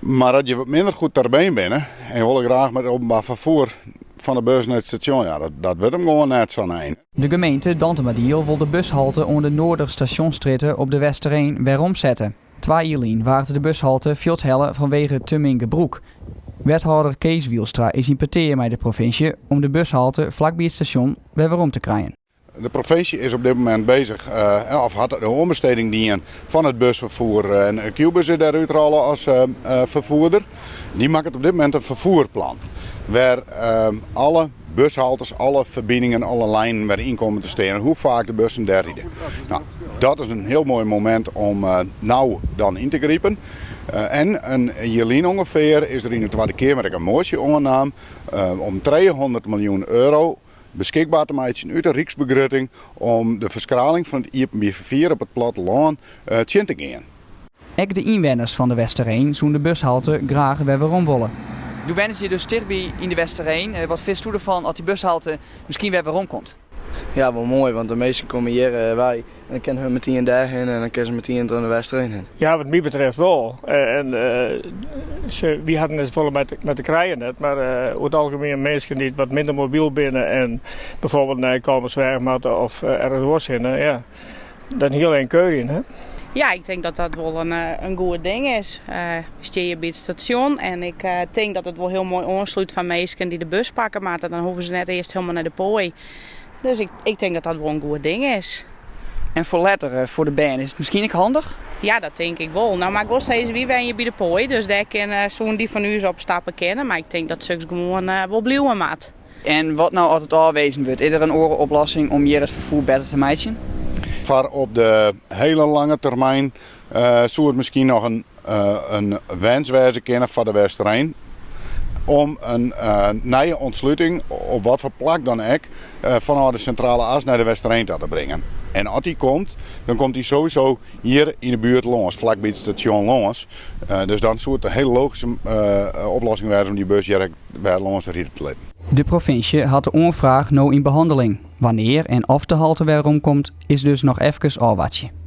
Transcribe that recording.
Maar dat je wat minder goed daarbij bent en je wil graag met openbaar vervoer van de bus naar het station, ja, dat wordt hem gewoon net zo een. De gemeente Dantemadiel wil de bushalte onder de Noorderstationstritten op de Westereen weer omzetten. 2 jaar geleden waagde de bushalte veel te hellen vanwege Temmingebroek. Wethouder Kees Wielstra is in peteer met de provincie om de bushalte vlakbij het station weer om te krijgen. De provincie is op dit moment bezig, of had de ombesteding dienen van het busvervoer. En Cubus zit daaruit rollen als vervoerder. Die maakt op dit moment een vervoerplan. Waar alle bushaltes, alle verbindingen, alle lijnen weer in komen te staan. Hoe vaak de bussen daar rijden. Nou, dat is een heel mooi moment om nou dan in te grijpen. En een jaar ongeveer is er in de tweede keer met een motie ondernam om 300 miljoen euro beschikbaar te maken uit de Rijksbegroting om de verschraling van het IPB4 op het platteland te gaan. Ook de inwoners van de Westereen zouden de bushalte graag weer om willen. Nu wennen je dus dichtbij in de Westereen. Wat vindt u ervan als die bushalte misschien weer komt? Ja, wel mooi, want de meesten komen hier wij. En dan kunnen we meteen daarheen en dan kunnen ze meteen door de Westereen heen. Ja, wat mij betreft wel. We hadden het vol met de krijgen net, maar over het algemeen mensen die wat minder mobiel binnen en bijvoorbeeld naar Kalmerswerk of ergens was in, ja, dan heel een keuze in. Hè? Ja, ik denk dat dat wel een goed ding is. We staan hier bij het station en ik denk dat het wel heel mooi aansluit van mensen die de bus pakken, maar dan hoeven ze net eerst helemaal naar de pooi. Dus ik denk dat dat wel een goed ding is. En voor letteren, voor de band, is het misschien ook handig? Ja, dat denk ik wel. Nou, maar steeds wie ben je bij de pooi, dus daar kan zo'n die van u op stappen kennen. Maar ik denk dat ze gewoon wel blijven maat. En wat nou als het aanwezen wordt? Is er een oplossing om hier het vervoer beter te maken? Voor op de hele lange termijn zou het misschien nog een wens wezen kunnen voor de Westereen. Om een nieuwe ontsluiting, op wat voor plek dan ook, vanuit de centrale as naar de Westereen te brengen. En als die komt, dan komt die sowieso hier in de buurt langs, vlakbij het station langs. Dus dan zou het een hele logische oplossing zijn om die bus hier weer langs te rijden te laten. De provincie had de aanvraag nou in behandeling. Wanneer en of de halte weer omkomt, is dus nog even afwachten.